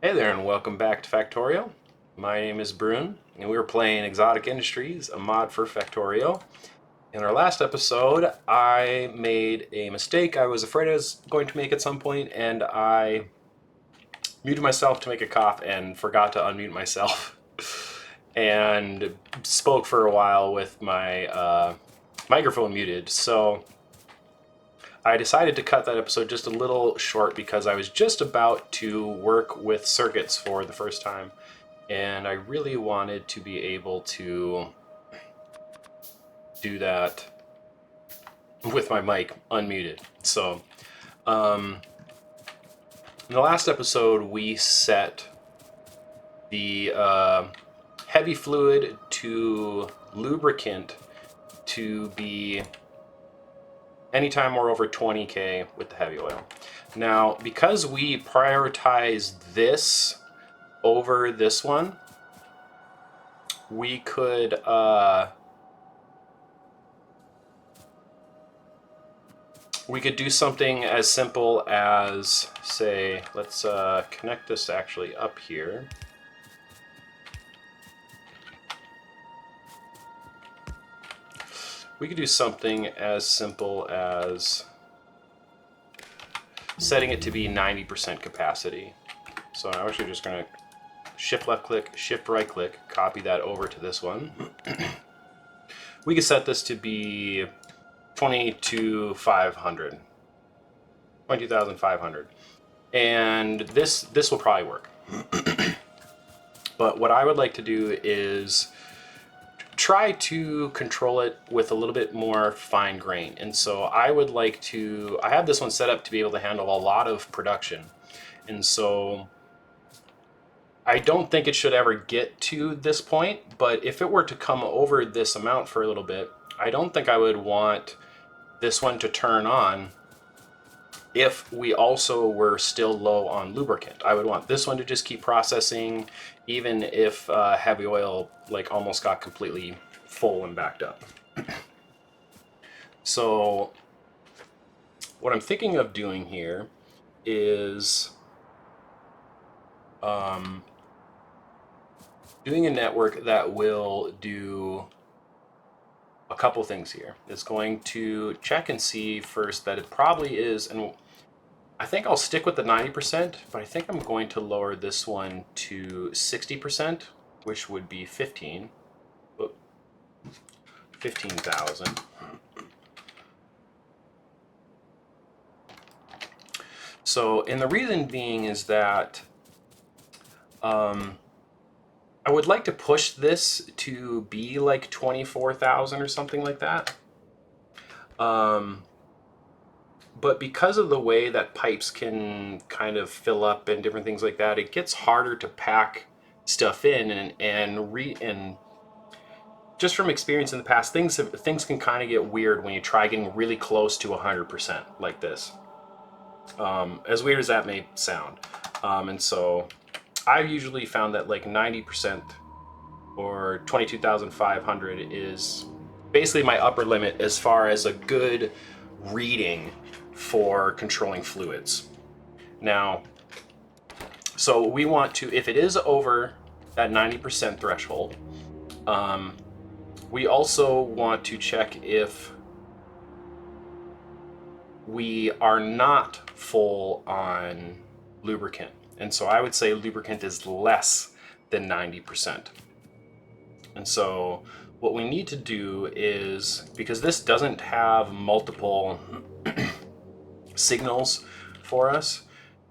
Hey there and welcome back to Factorio. My name is Brune and we were playing Exotic Industries, a mod for Factorio. In our last episode, I made a mistake I was afraid I was going to make at some point, and I muted myself to make a cough and forgot to unmute myself and spoke for a while with my microphone muted. So I decided to cut that episode just a little short because I was just about to work with circuits for the first time, and I really wanted to be able to do that with my mic unmuted. So, in the last episode, we set the heavy fluid to lubricant to be anytime we're over 20K with the heavy oil. Now, because we prioritize this over this one, we could do something as simple as, say, let's connect this actually up here. We could do something as simple as setting it to be 90% capacity. So I'm actually just going to shift left click, shift right click, copy that over to this one. We could set this to be 22,500. And this will probably work. But what I would like to do is try to control it with a little bit more fine grain. And so I would like to, I have this one set up to be able to handle a lot of production. And so I don't think it should ever get to this point, but if it were to come over this amount for a little bit, I don't think I would want this one to turn on if we also were still low on lubricant. I would want this one to just keep processing, even if heavy oil like almost got completely full and backed up. So what I'm thinking of doing here is doing a network that will do a couple things here. It's going to check and see first that it probably is, and I think I'll stick with the 90%, but I think I'm going to lower this one to 60%, which would be 15,000. So, and the reason being is that I would like to push this to be like 24,000 or something like that. But because of the way that pipes can kind of fill up and different things like that, it gets harder to pack stuff in, and just from experience in the past, things can kind of get weird when you try getting really close to 100% like this. As weird as that may sound. And so I've usually found that like 90% or 22,500 is basically my upper limit as far as a good reading for controlling fluids. Now, so we want to, if it is over that 90% threshold, we also want to check if we are not full on lubricant. And so I would say lubricant is less than 90%. And so what we need to do is, because this doesn't have multiple signals for us,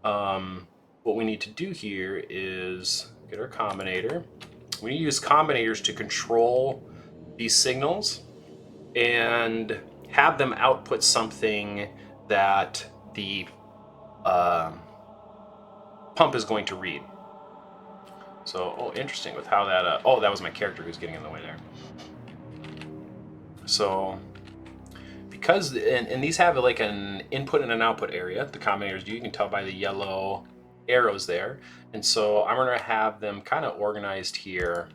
what we need to do here is get our combinator. We use combinators to control these signals and have them output something that the pump is going to read. So, oh, interesting with how that, oh, that was my character who's getting in the way there. So, because, and these have like an input and an output area, the combinators do, you can tell by the yellow arrows there. And so I'm going to have them kind of organized here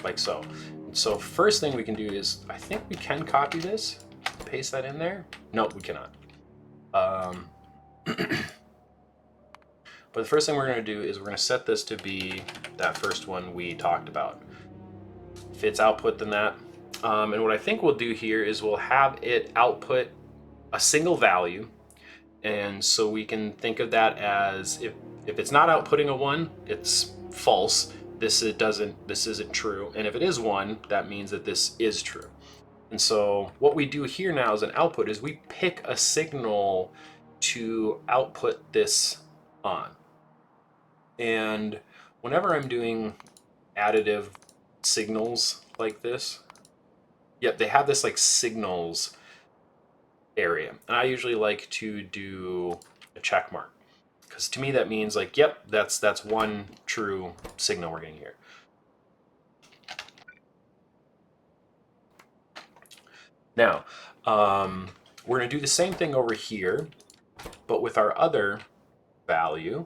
like so. And so first thing we can do is, I think we can copy this, paste that in there. No, we cannot. But the first thing we're going to do is we're going to set this to be that first one we talked about. If it's output, then that. And what I think we'll do here is we'll have it output a single value. And so we can think of that as if it's not outputting a 1, it's false. This isn't true. And if it is 1, that means that this is true. And so what we do here now as an output is we pick a signal to output this on. And whenever I'm doing additive signals like this, yep, they have this like signals area. And I usually like to do a check mark, because to me that means like, yep, that's one true signal we're getting here. Now, we're going to do the same thing over here, but with our other value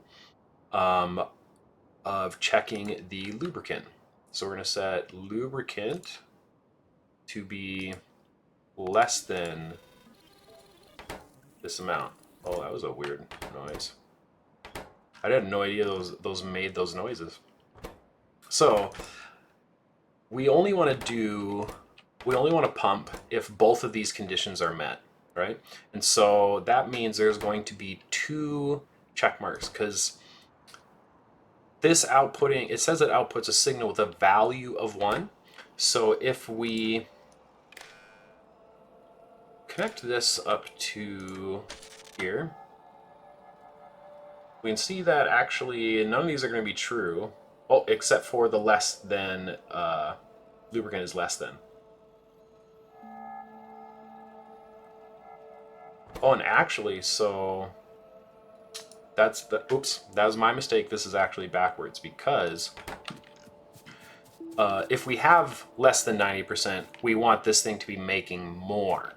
of checking the lubricant. So we're going to set lubricant to be less than this amount. Oh, that was a weird noise. I had no idea those made those noises. So we only want to pump if both of these conditions are met, right? And so that means there's going to be 2 check marks, because this outputting, it says it outputs a signal with a value of 1. So if we connect this up to here, we can see that actually none of these are going to be true. Oh, except for the less than, lubricant is less than. Oh, and actually, so that's the, oops, that was my mistake. This is actually backwards, because if we have less than 90%, we want this thing to be making more.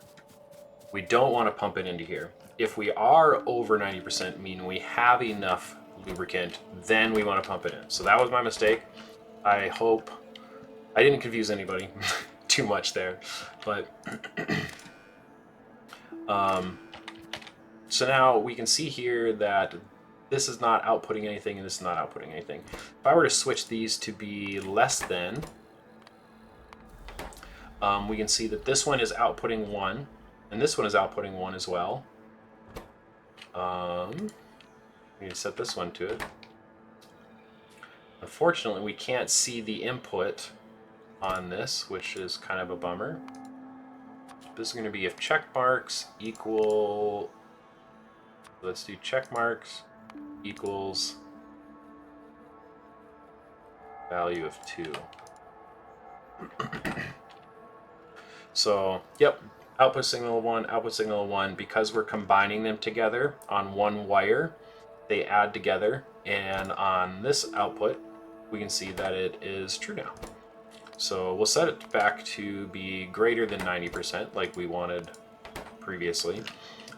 We don't want to pump it into here. If we are over 90%, meaning we have enough lubricant, then we want to pump it in. So that was my mistake. I hope I didn't confuse anybody too much there. But so now we can see here that this is not outputting anything and this is not outputting anything. If I were to switch these to be less than, we can see that this one is outputting 1 and this one is outputting 1 as well. We need to set this one to it. Unfortunately, we can't see the input on this, which is kind of a bummer. This is going to be if check marks equal, let's do check marks equals value of 2. So, yep, output signal 1, output signal 1, because we're combining them together on one wire, they add together, and on this output, we can see that it is true now. So we'll set it back to be greater than 90% like we wanted previously,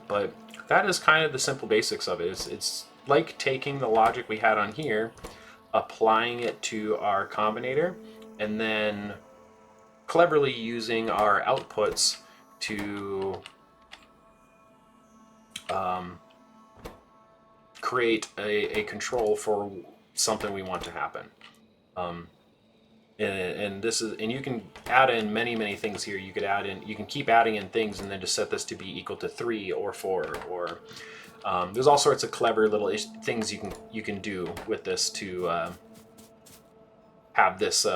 but that is kind of the simple basics of it. It's like taking the logic we had on here, applying it to our combinator, and then cleverly using our outputs to create a control for something we want to happen. And this is, and you can add in many things here. You could add in, you can keep adding in things and then just set this to be equal to 3 or 4, or there's all sorts of clever little things you can do with this to have this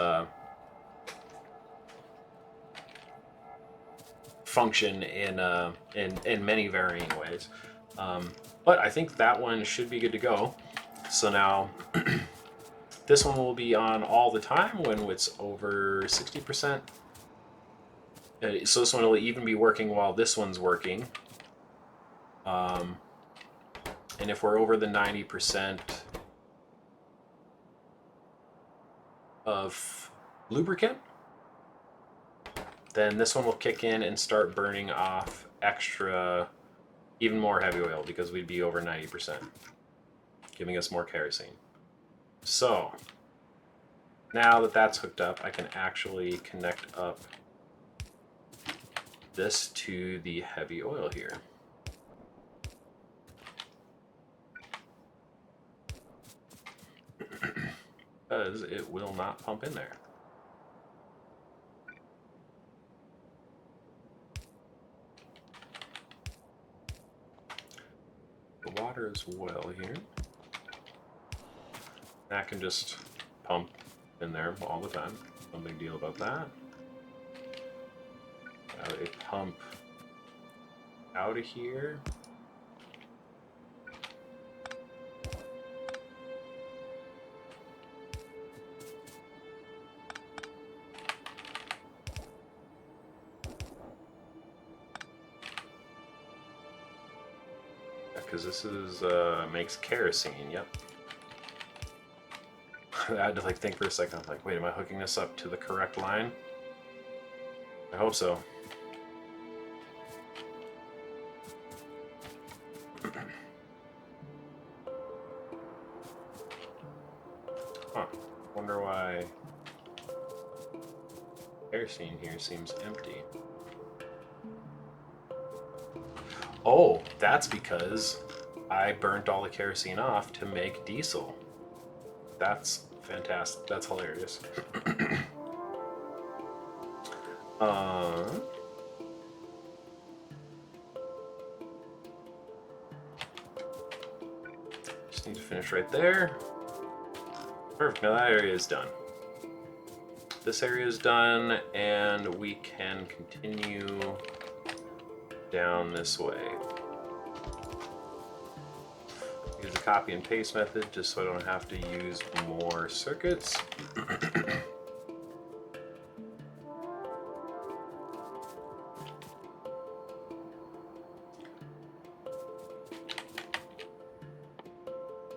function in many varying ways. But I think that one should be good to go. So now this one will be on all the time when it's over 60%. So this one will even be working while this one's working. And if we're over the 90% of lubricant, then this one will kick in and start burning off extra, even more heavy oil, because we'd be over 90%, giving us more kerosene. So now that that's hooked up, I can actually connect up this to the heavy oil here. because it will not pump in there. The water as well here. That can just pump in there all the time. No big deal about that. Got a pump out of here. Because this is makes kerosene. Yep. I had to like think for a second. I was like, wait, am I hooking this up to the correct line? I hope so. Huh. Wonder why kerosene here seems empty. Oh, that's because I burnt all the kerosene off to make diesel. That's fantastic. That's hilarious. Just need to finish right there. Perfect. Now that area is done. This area is done, and we can continue down this way. Use the copy and paste method just so I don't have to use more circuits.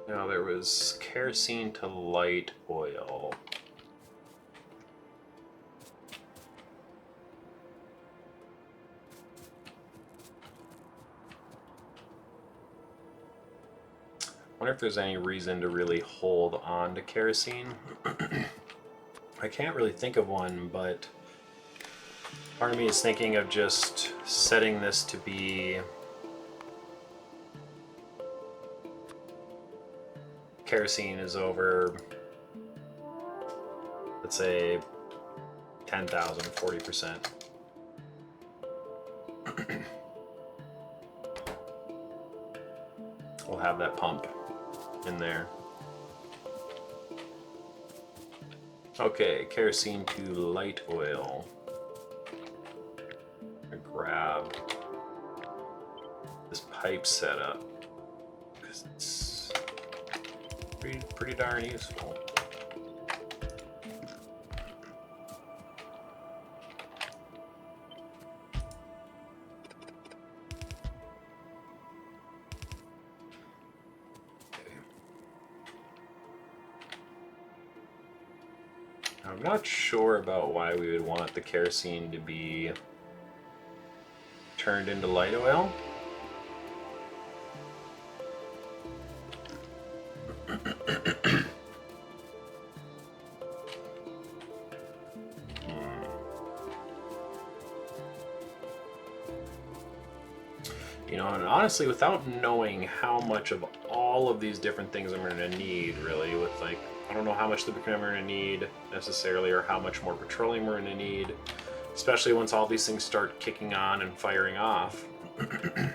Now there was kerosene to light oil. I wonder if there's any reason to really hold on to kerosene. I can't really think of one, but part of me is thinking of just setting this to be kerosene is over, let's say, 10,000, 40%. We'll have that pump in there. Okay, kerosene to light oil. I grab this pipe setup because it's pretty darn useful. I'm not sure about why we would want the kerosene to be turned into light oil. You know, and honestly, without knowing how much of all of these different things I'm going to need, really, with like, I don't know how much lubricant I'm going to need necessarily, or how much more petroleum we're going to need, especially once all these things start kicking on and firing off. I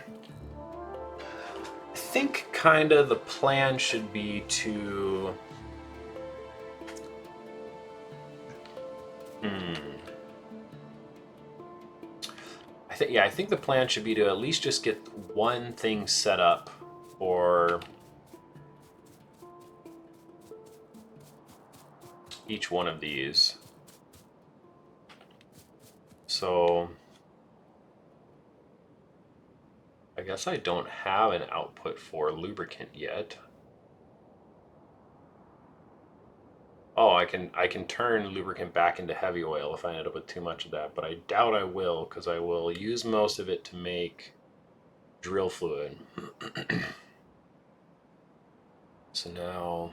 think kind of the plan should be to I think the plan should be to at least just get one thing set up for each one of these. So I guess I don't have an output for lubricant yet. Oh, I can turn lubricant back into heavy oil if I end up with too much of that, but I doubt I will, because I will use most of it to make drill fluid. So now,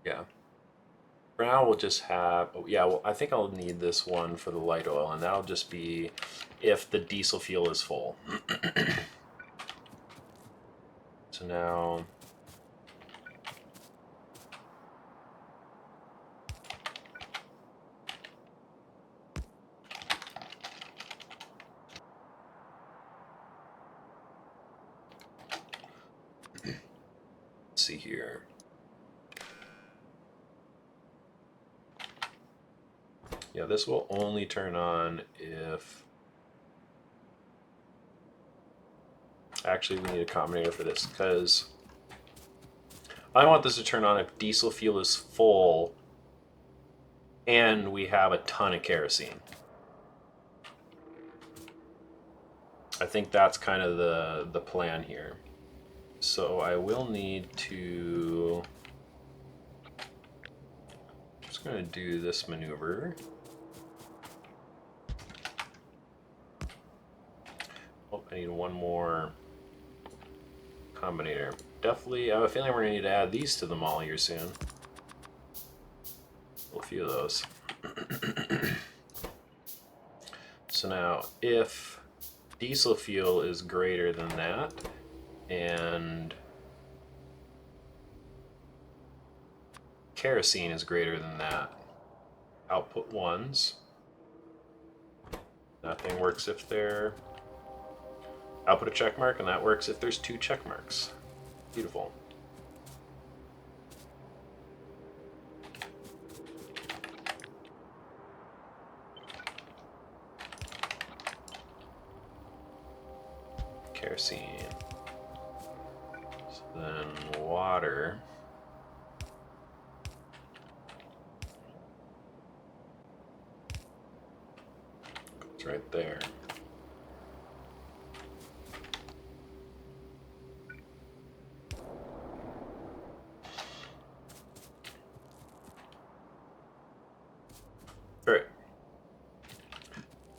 yeah. For now, we'll just have, well, I think I'll need this one for the light oil, and that'll just be if the diesel fuel is full. So now let's see here. Yeah, this will only turn on if... Actually, we need a combinator for this, because I want this to turn on if diesel fuel is full and we have a ton of kerosene. I think that's kind of the plan here. So I will need to... I'm just going to do this maneuver. Oh, I need one more combinator. Definitely, I have a feeling we're going to need to add these to the mall here soon. A few of those. So now, if diesel fuel is greater than that, and kerosene is greater than that, output ones. Nothing works if they're... Output a check mark, and that works if there's 2 check marks. Beautiful. Kerosene. So then water. It's right there. All right.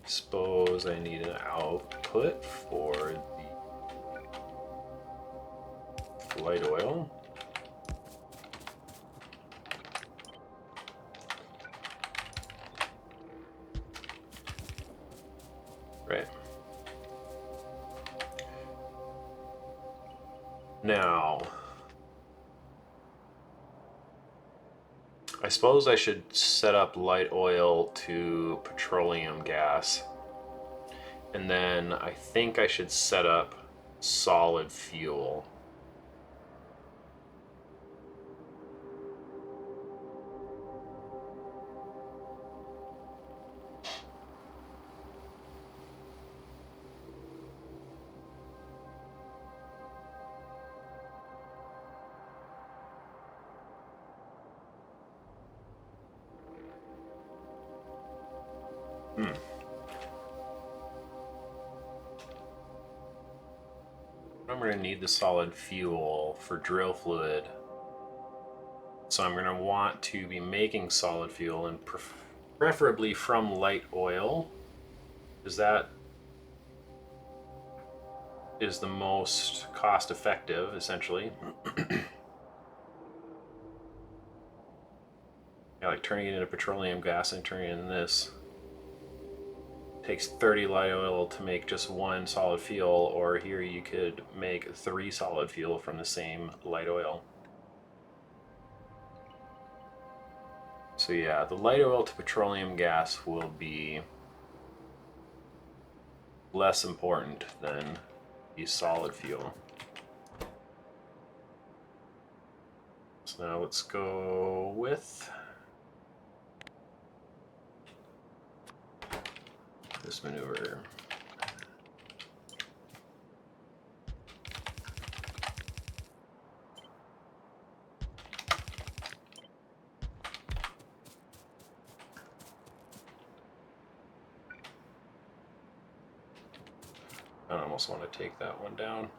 Suppose I need an output for the light oil. Right. Now, I suppose I should set up light oil to petroleum gas. And then I think I should set up solid fuel. I'm going to need the solid fuel for drill fluid. So I'm going to want to be making solid fuel, and preferably from light oil, because that is the most cost effective, essentially. Yeah, like turning it into petroleum gas and turning it into this. Takes 30 light oil to make just 1 solid fuel, or here you could make 3 solid fuel from the same light oil. So yeah, the light oil to petroleum gas will be less important than the solid fuel. So now let's go with this maneuver. I almost want to take that one down.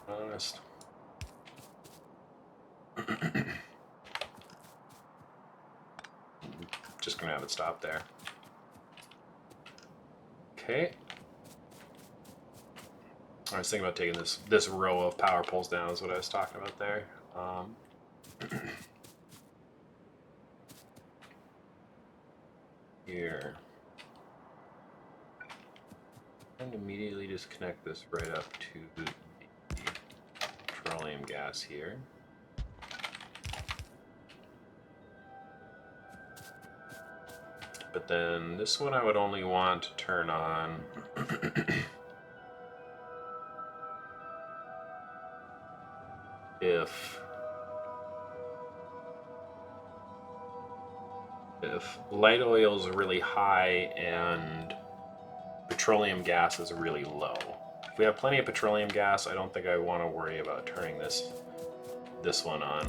Honest. Just gonna have it stop there. Okay. I was thinking about taking this row of power poles down, is what I was talking about there. Here. And immediately just connect this right up to the petroleum gas here. But then this one I would only want to turn on if light oil is really high and petroleum gas is really low. If we have plenty of petroleum gas, I don't think I want to worry about turning this one on.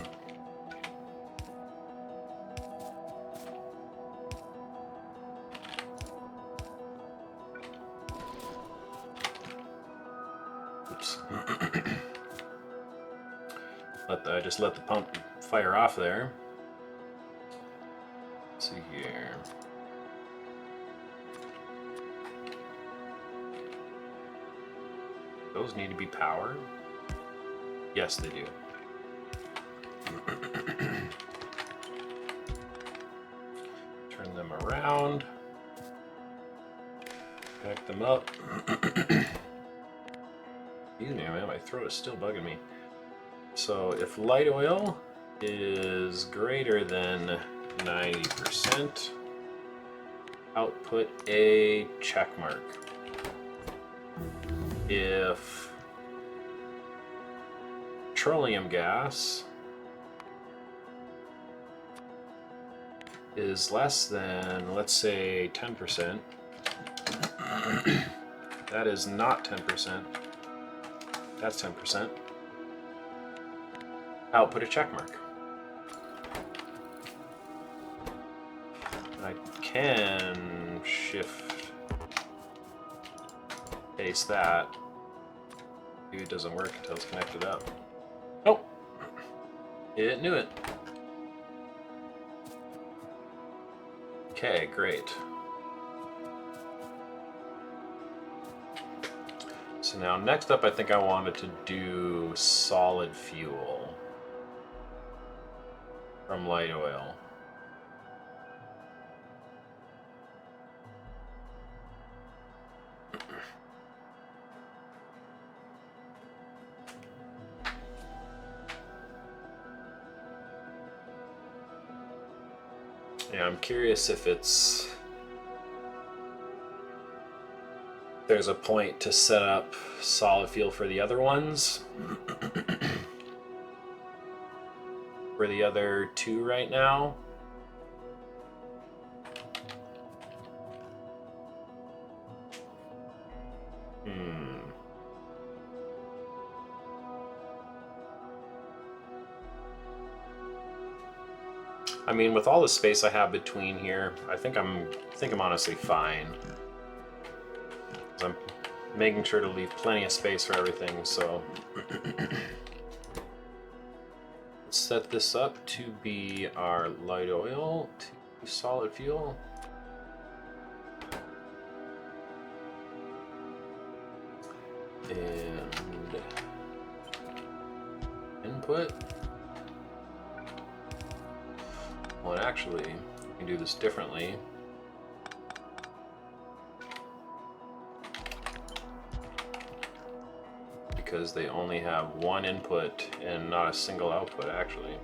Oops. I just let the pump fire off there. Let's see here. Those need to be powered? Yes, they do. Turn them around. Back them up. Excuse me, man, my throat is still bugging me. So if light oil is greater than 90%, output a check mark. If petroleum gas is less than, let's say, 10%, that is not 10%, that's 10%, output a check mark. I can shift paste that. Maybe it doesn't work until it's connected up. Oh, it knew it. Okay, great. So now next up, I think I wanted to do solid fuel from light oil. Yeah, I'm curious if there's a point to set up solid fuel for the other ones. For the other two right now. I mean, with all the space I have between here, I think I'm honestly fine. I'm making sure to leave plenty of space for everything, so let's set this up to be our light oil to solid fuel. And input. Well, actually, we can do this differently. Because they only have one input and not a single output, actually.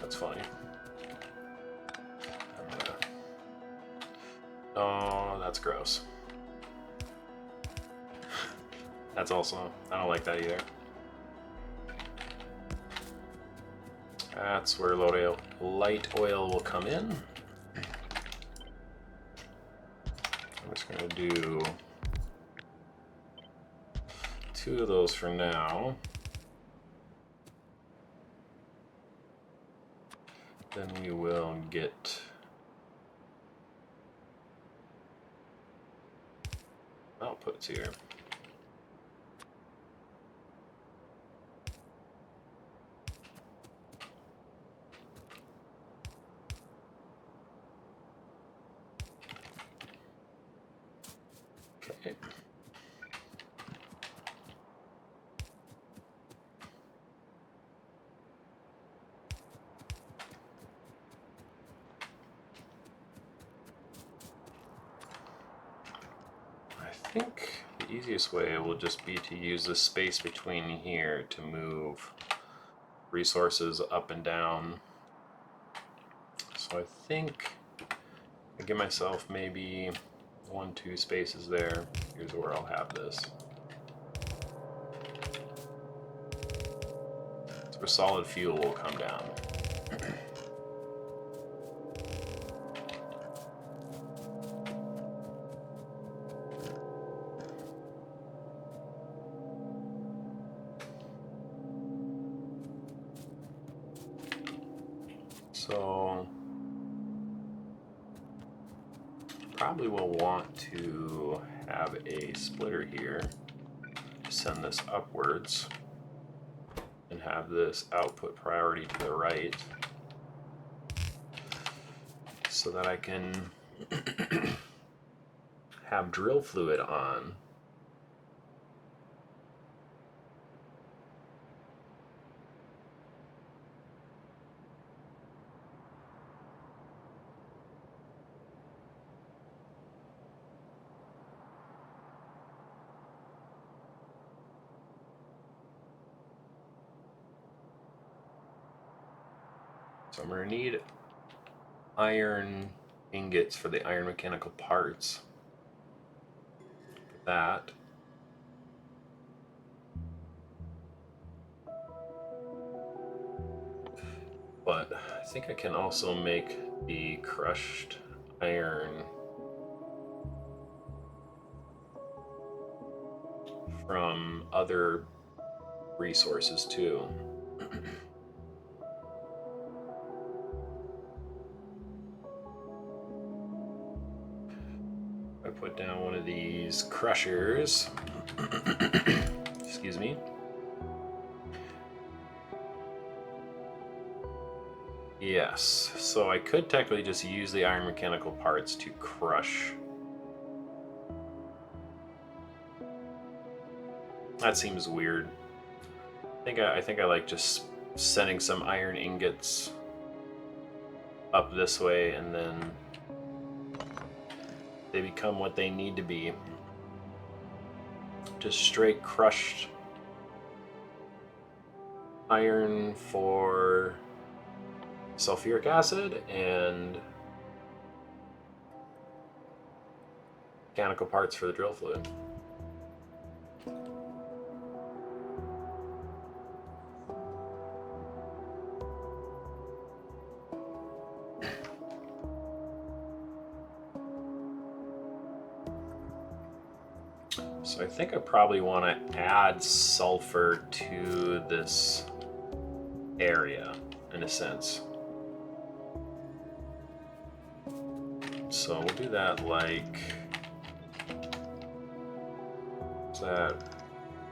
That's funny. Oh, that's gross. That's also, I don't like that either. That's where light oil will come in. I'm just going to do 2 of those for now. Then we will get outputs here. Okay. think the easiest way will just be to use the space between here to move resources up and down. So I think I give myself maybe 1-2 spaces there. Here's where I'll have this. That's where solid fuel will come down. So probably will want to have a splitter here to send this upwards and have this output priority to the right so that I can have drill fluid on. So I'm going to need iron ingots for the iron mechanical parts. That. But I think I can also make the crushed iron from other resources too. I put down one of these crushers. Excuse me. Yes, so I could technically just use the iron mechanical parts to crush. That seems weird. I think I like just sending some iron ingots up this way, and then they become what they need to be. Just straight crushed iron for sulfuric acid and mechanical parts for the drill fluid. So I think I probably want to add sulfur to this area in a sense. So we'll do that like, what's that?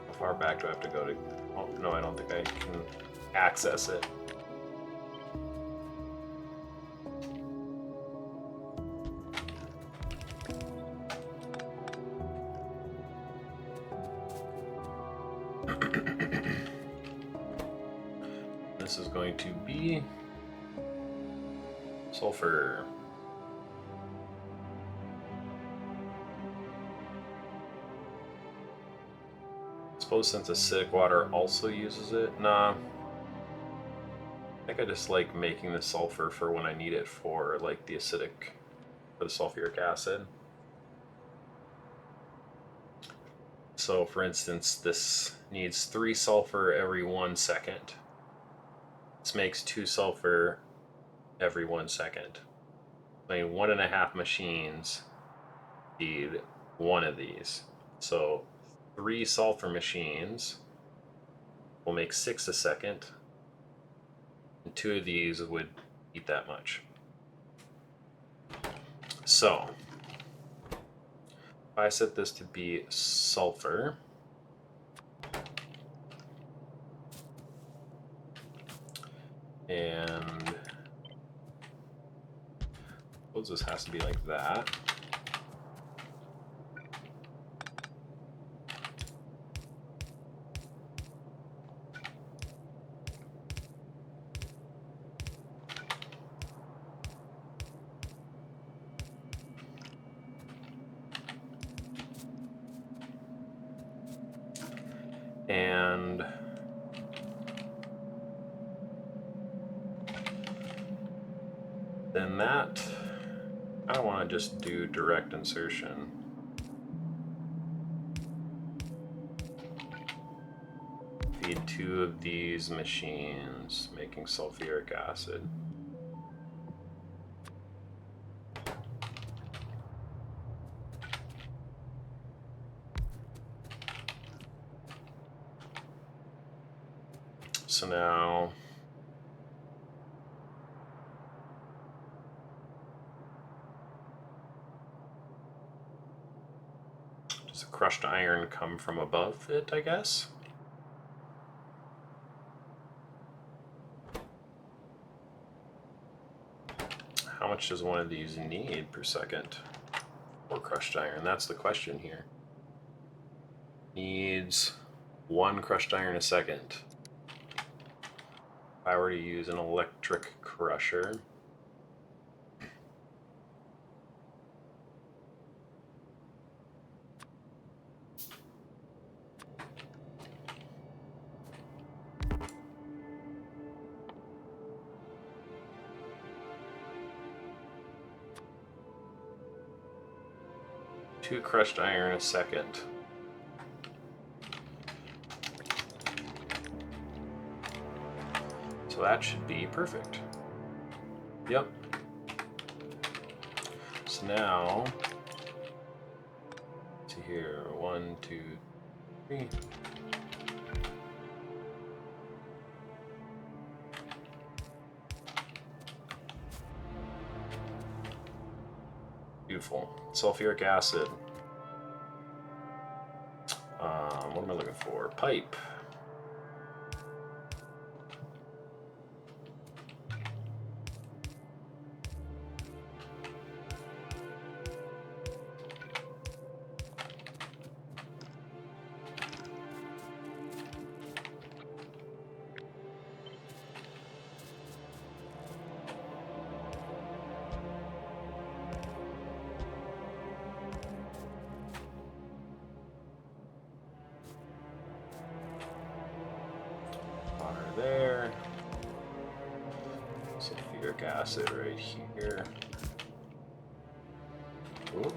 How far back do I have to go to? Oh, no, I don't think I can access it. This is going to be sulfur. I suppose since acidic water also uses it, nah. I think I just like making the sulfur for when I need it for like the acidic, for the sulfuric acid. So for instance, this needs 3 sulfur every 1 second. This makes 2 sulfur every 1 second. I mean, 1.5 machines need 1 of these. So 3 sulfur machines will make 6 a second, and 2 of these would eat that much. So if I set this to be sulfur, and suppose this has to be like that. And then that, I don't want to just do direct insertion. Feed 2 of these machines, making sulfuric acid. So now does the crushed iron come from above it, I guess? How much does one of these need per second for crushed iron? That's the question here. Needs 1 crushed iron a second. If I were to use an electric crusher, two crushed iron a second. So that should be perfect. Yep. So now, let's see here, 1, 2, 3. Beautiful. Sulfuric acid. What am I looking for? Pipe. Water there. Sulfuric acid right here. Ooh.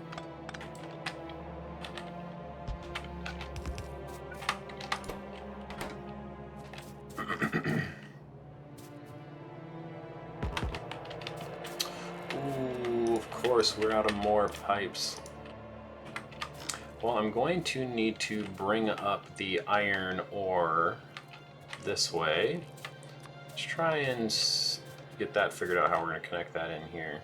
Ooh, of course, we're out of more pipes. Well, I'm going to need to bring up the iron ore this way. Let's try and get that figured out, how we're going to connect that in here.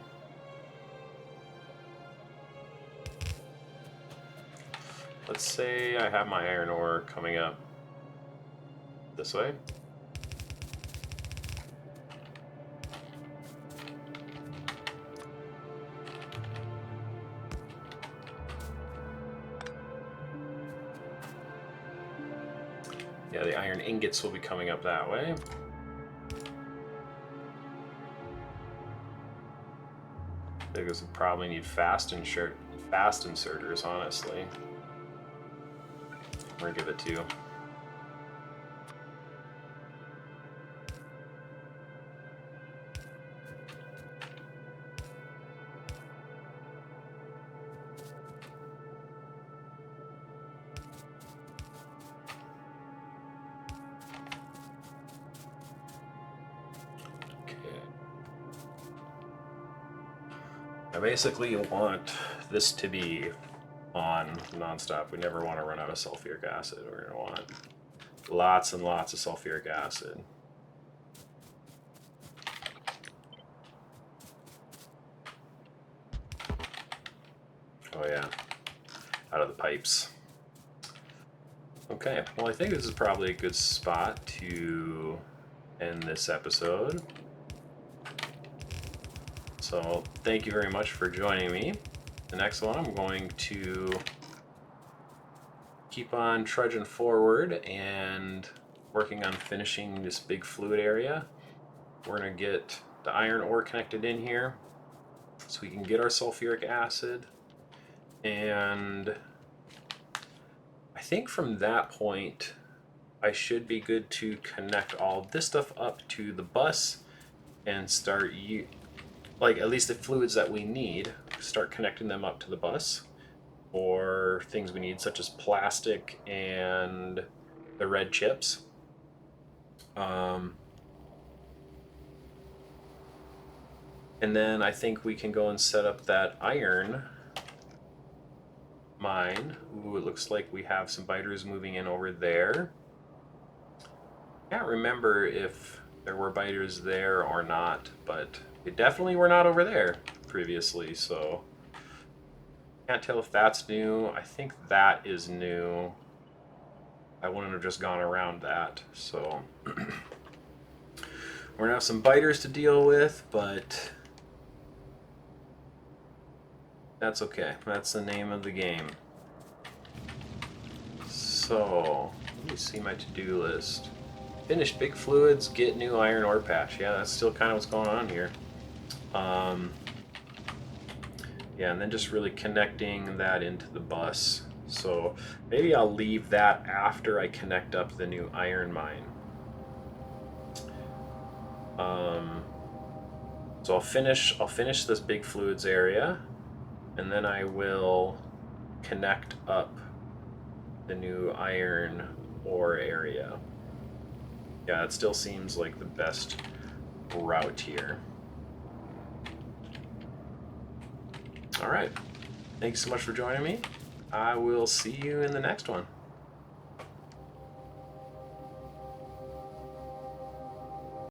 Let's say I have my iron ore coming up this way. Yeah, the iron ingots will be coming up that way. Because we probably need fast inserters, honestly. We're gonna give it 2. I basically want this to be on nonstop. We never want to run out of sulfuric acid. We're going to want lots and lots of sulfuric acid. Oh yeah, out of the pipes. Okay, well I think this is probably a good spot to end this episode. So thank you very much for joining me. The next one I'm going to keep on trudging forward and working on finishing this big fluid area. We're going to get the iron ore connected in here so we can get our sulfuric acid, and I think from that point I should be good to connect all this stuff up to the bus and start like at least the fluids that we need, start connecting them up to the bus, or things we need such as plastic and the red chips. Um, and then I think we can go and set up that iron mine. Ooh, it looks like we have some biters moving in over there. Can't remember if there were biters there or not, but they definitely were not over there previously, so can't tell if that's new. I think that is new. I wouldn't have just gone around that, so we're gonna have some biters to deal with, but that's okay. That's the name of the game. So let me see my to-do list. Finish big fluids, get new iron ore patch. Yeah, that's still kind of what's going on here. Yeah, and then just really connecting that into the bus. So maybe I'll leave that after I connect up the new iron mine. So I'll finish this big fluids area, and then I will connect up the new iron ore area. Yeah, it still seems like the best route here. All right. Thanks so much for joining me. I will see you in the next one.